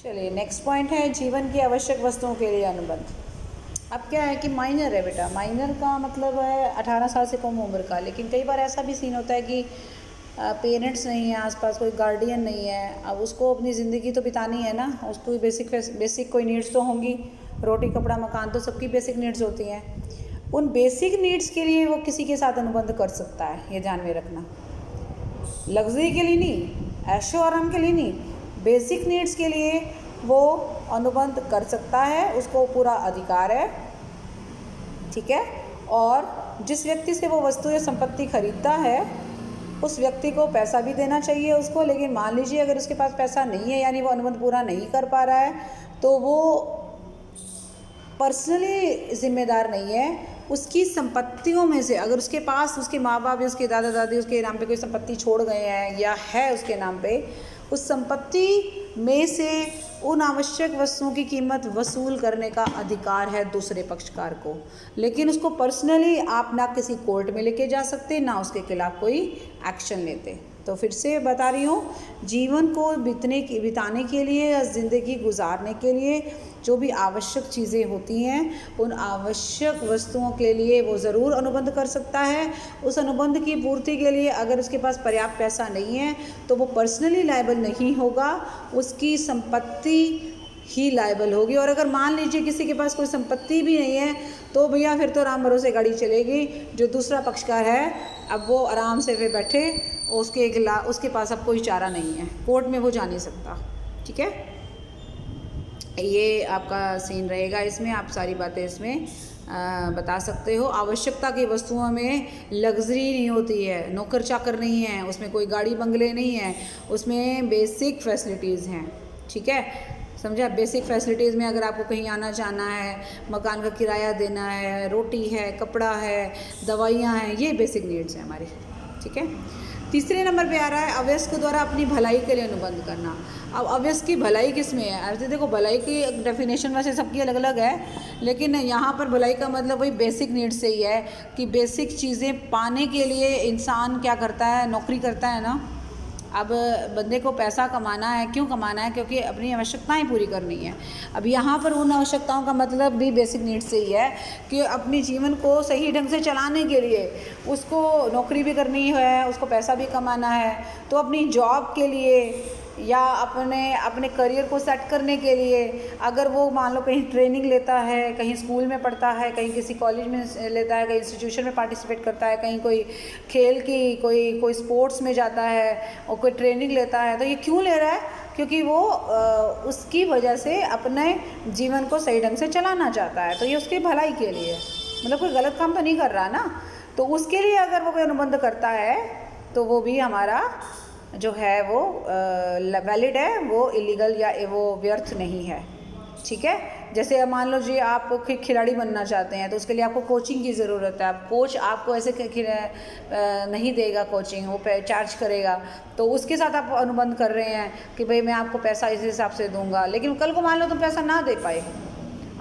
चलिए next point है जीवन की आवश्यक वस्तुओं के लिए अनुबंध। अब क्या है कि माइनर है बेटा, माइनर का मतलब है 18 साल से कम उम्र का। लेकिन कई बार ऐसा भी सीन होता है कि पेरेंट्स नहीं है आसपास, कोई गार्डियन नहीं है। अब उसको अपनी ज़िंदगी तो बितानी है ना, उसको बेसिक कोई नीड्स तो होंगी, रोटी कपड़ा मकान तो सबकी बेसिक नीड्स होती हैं। उन बेसिक नीड्स के लिए वो किसी के साथ अनुबंध कर सकता है, ये ध्यान में रखना। लग्जरी के लिए नहीं, ऐशो आराम के लिए नहीं, बेसिक नीड्स के लिए वो अनुबंध कर सकता है, उसको पूरा अधिकार है, ठीक है। और जिस व्यक्ति से वो वस्तु या संपत्ति खरीदता है उस व्यक्ति को पैसा भी देना चाहिए उसको। लेकिन मान लीजिए अगर उसके पास पैसा नहीं है, यानी वो अनुबंध पूरा नहीं कर पा रहा है, तो वो पर्सनली जिम्मेदार नहीं है। उसकी संपत्तियों में से अगर उसके पास उसके माँ बाप या उसके दादा दादी उसके नाम पे कोई संपत्ति छोड़ गए हैं या है उसके नाम पे, उस संपत्ति में से उन आवश्यक वस्तुओं की कीमत वसूल करने का अधिकार है दूसरे पक्षकार को। लेकिन उसको पर्सनली आप ना किसी कोर्ट में लेके जा सकते, ना उसके खिलाफ कोई एक्शन लेते। तो फिर से बता रही हूँ, जीवन को बिताने के लिए या ज़िंदगी गुजारने के लिए जो भी आवश्यक चीज़ें होती हैं, उन आवश्यक वस्तुओं के लिए वो ज़रूर अनुबंध कर सकता है। उस अनुबंध की पूर्ति के लिए अगर उसके पास पर्याप्त पैसा नहीं है तो वो पर्सनली लायबल नहीं होगा, उसकी संपत्ति ही लायबल होगी। और अगर मान लीजिए किसी के पास कोई संपत्ति भी नहीं है तो भैया फिर तो राम भरोसे गाड़ी चलेगी। जो दूसरा पक्षकार है अब वो आराम से फिर बैठे, उसके पास अब कोई चारा नहीं है, कोर्ट में वो जा नहीं सकता, ठीक है। ये आपका सीन रहेगा, इसमें आप सारी बातें इसमें बता सकते हो। आवश्यकता की वस्तुओं में लग्जरी नहीं होती है, नौकर चाकर नहीं है, उसमें कोई गाड़ी बंगले नहीं है, उसमें बेसिक फैसिलिटीज़ हैं, ठीक है, समझा। बेसिक फैसिलिटीज़ में अगर आपको कहीं आना जाना है, मकान का किराया देना है, रोटी है, कपड़ा है, दवाइयाँ हैं, ये बेसिक नीड्स हैं हमारी, ठीक है। तीसरे नंबर पे आ रहा है अवयस्क द्वारा अपनी भलाई के लिए अनुबंध करना। अब अवयस्क की भलाई किस में है? ऐसे देखो, भलाई की डेफिनेशन वैसे सबकी अलग अलग है, लेकिन यहाँ पर भलाई का मतलब वही बेसिक नीड्स से ही है कि बेसिक चीज़ें पाने के लिए इंसान क्या करता है, नौकरी करता है ना। अब बंदे को पैसा कमाना है, क्यों कमाना है? क्योंकि अपनी आवश्यकताएं पूरी करनी है। अब यहाँ पर उन आवश्यकताओं का मतलब भी बेसिक नीड्स से ही है कि अपने जीवन को सही ढंग से चलाने के लिए उसको नौकरी भी करनी है, उसको पैसा भी कमाना है। तो अपनी जॉब के लिए या अपने करियर को सेट करने के लिए अगर वो मान लो कहीं ट्रेनिंग लेता है, कहीं स्कूल में पढ़ता है, कहीं किसी कॉलेज में लेता है, कहीं इंस्टीट्यूशन में पार्टिसिपेट करता है, कहीं कोई खेल की कोई स्पोर्ट्स में जाता है और कोई ट्रेनिंग लेता है, तो ये क्यों ले रहा है? क्योंकि वो उसकी वजह से अपने जीवन को सही ढंग से चलाना चाहता है। तो ये उसकी भलाई के लिए, मतलब कोई गलत काम तो नहीं कर रहा ना। तो उसके लिए अगर वो कोई अनुबंध करता है तो वो भी हमारा जो है वो वैलिड है, वो इलीगल या वो व्यर्थ नहीं है, ठीक है। जैसे मान लो जी आप खिलाड़ी बनना चाहते हैं तो उसके लिए आपको कोचिंग की ज़रूरत है। आप कोच आपको ऐसे नहीं देगा कोचिंग, वो चार्ज करेगा, तो उसके साथ आप अनुबंध कर रहे हैं कि भाई मैं आपको पैसा इस हिसाब से दूंगा। लेकिन कल को मान लो तुम पैसा ना दे पाए,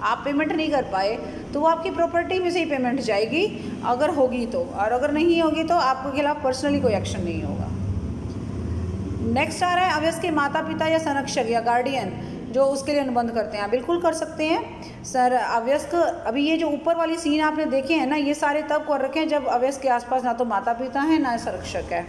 आप पेमेंट नहीं कर पाए, तो वो आपकी प्रॉपर्टी में से ही पेमेंट जाएगी अगर होगी तो, और अगर नहीं होगी तो आपके खिलाफ पर्सनली कोई एक्शन नहीं होगा। नेक्स्ट आ रहा है अवयस्क के माता पिता या संरक्षक या गार्डियन जो उसके लिए अनुबंध करते हैं, बिल्कुल कर सकते हैं सर। अवयस्क, अभी ये जो ऊपर वाली सीन आपने देखे हैं ना, ये सारे तब कर रखे हैं जब अवयस्क के आसपास ना तो माता पिता हैं ना संरक्षक है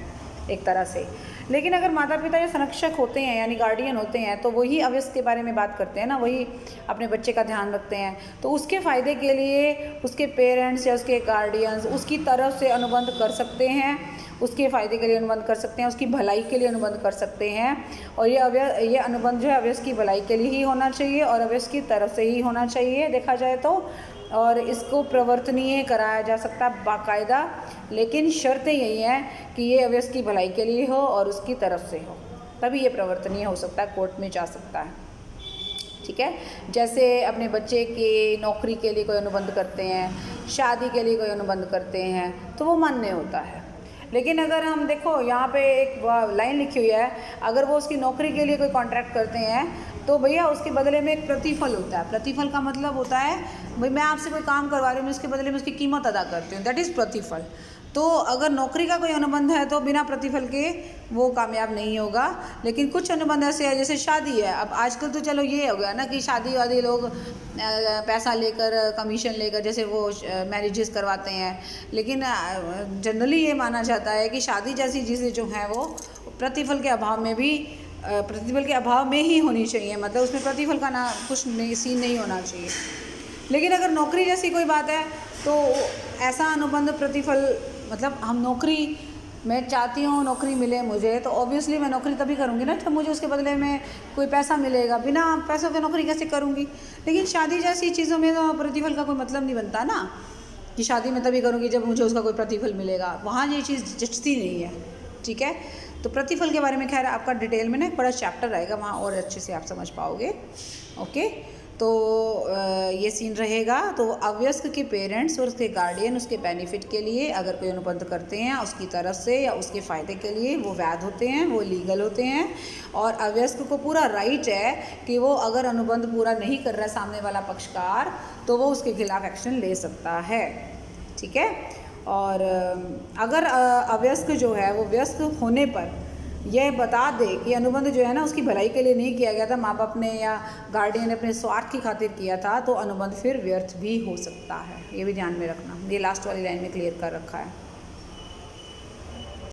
एक तरह से। लेकिन अगर माता पिता या संरक्षक होते हैं यानी गार्डियन होते हैं तो वही अवयस्क के बारे में बात करते हैं ना, वही अपने बच्चे का ध्यान रखते हैं। तो उसके फ़ायदे के लिए उसके पेरेंट्स या उसके गार्डियंस उसकी तरफ से अनुबंध कर सकते हैं, उसके फ़ायदे के लिए अनुबंध कर सकते हैं, उसकी भलाई के लिए अनुबंध कर सकते हैं। और ये अनुबंध जो है अवयस्क की भलाई के लिए ही होना चाहिए और अवयस्क की तरफ से ही होना चाहिए देखा जाए तो। और इसको प्रवर्तनीय कराया जा सकता है बाकायदा, लेकिन शर्तें यही हैं कि ये अवयस्क की भलाई के लिए हो और उसकी तरफ से हो, तभी ये प्रवर्तनीय हो सकता है, कोर्ट में जा सकता है, ठीक है। जैसे अपने बच्चे की नौकरी के लिए कोई अनुबंध करते हैं, शादी के लिए कोई अनुबंध करते हैं, तो वो मान्य होता है। लेकिन अगर हम देखो यहाँ पे एक लाइन लिखी हुई है, अगर वो उसकी नौकरी के लिए कोई कॉन्ट्रैक्ट करते हैं तो भैया उसके बदले में एक प्रतिफल होता है। प्रतिफल का मतलब होता है भाई मैं आपसे कोई काम करवा रही हूँ, मैं उसके बदले में उसकी कीमत अदा करती हूँ, दैट इज़ प्रतिफल। तो अगर नौकरी का कोई अनुबंध है तो बिना प्रतिफल के वो कामयाब नहीं होगा। लेकिन कुछ अनुबंध ऐसे है, जैसे शादी है। अब आजकल तो चलो ये हो गया ना कि शादी वादी लोग पैसा लेकर, कमीशन लेकर जैसे वो मैरिजेस करवाते हैं, लेकिन जनरली ये माना जाता है कि शादी जैसी चीज़ें जो हैं वो प्रतिफल के अभाव में भी प्रतिफल के अभाव में ही होनी चाहिए, मतलब उसमें प्रतिफल का ना कुछ नहीं सीन नहीं होना चाहिए। लेकिन अगर नौकरी जैसी कोई बात है तो ऐसा अनुबंध प्रतिफल, मतलब हम नौकरी, मैं चाहती हूँ नौकरी मिले मुझे, तो ऑब्वियसली मैं नौकरी तभी करूँगी ना जब मुझे उसके बदले में कोई पैसा मिलेगा। बिना पैसों के नौकरी कैसे करूँगी? लेकिन शादी जैसी चीज़ों में तो प्रतिफल का कोई मतलब नहीं बनता ना, कि शादी मैं तभी करूँगी जब मुझे उसका कोई प्रतिफल मिलेगा। वहाँ ये चीज़ जचती नहीं है। ठीक है, तो प्रतिफल के बारे में खैर आपका डिटेल में ना एक बड़ा चैप्टर रहेगा, वहाँ और अच्छे से आप समझ पाओगे। ओके, तो ये सीन रहेगा। तो अवयस्क के पेरेंट्स और उसके गार्डियन उसके बेनिफिट के लिए अगर कोई अनुबंध करते हैं उसकी तरफ से या उसके फ़ायदे के लिए, वो वैध होते हैं, वो लीगल होते हैं। और अवयस्क को पूरा राइट है कि वो अगर अनुबंध पूरा नहीं कर रहा है सामने वाला पक्षकार, तो वो उसके खिलाफ एक्शन ले सकता है। ठीक है, और अगर अवयस्क जो है वो व्यस्क होने पर यह बता दे कि अनुबंध जो है ना उसकी भलाई के लिए नहीं किया गया था, माँ बाप ने या गार्डियन ने अपने स्वार्थ की खातिर किया था, तो अनुबंध फिर व्यर्थ भी हो सकता है। ये भी ध्यान में रखना, ये लास्ट वाली लाइन में क्लियर कर रखा है।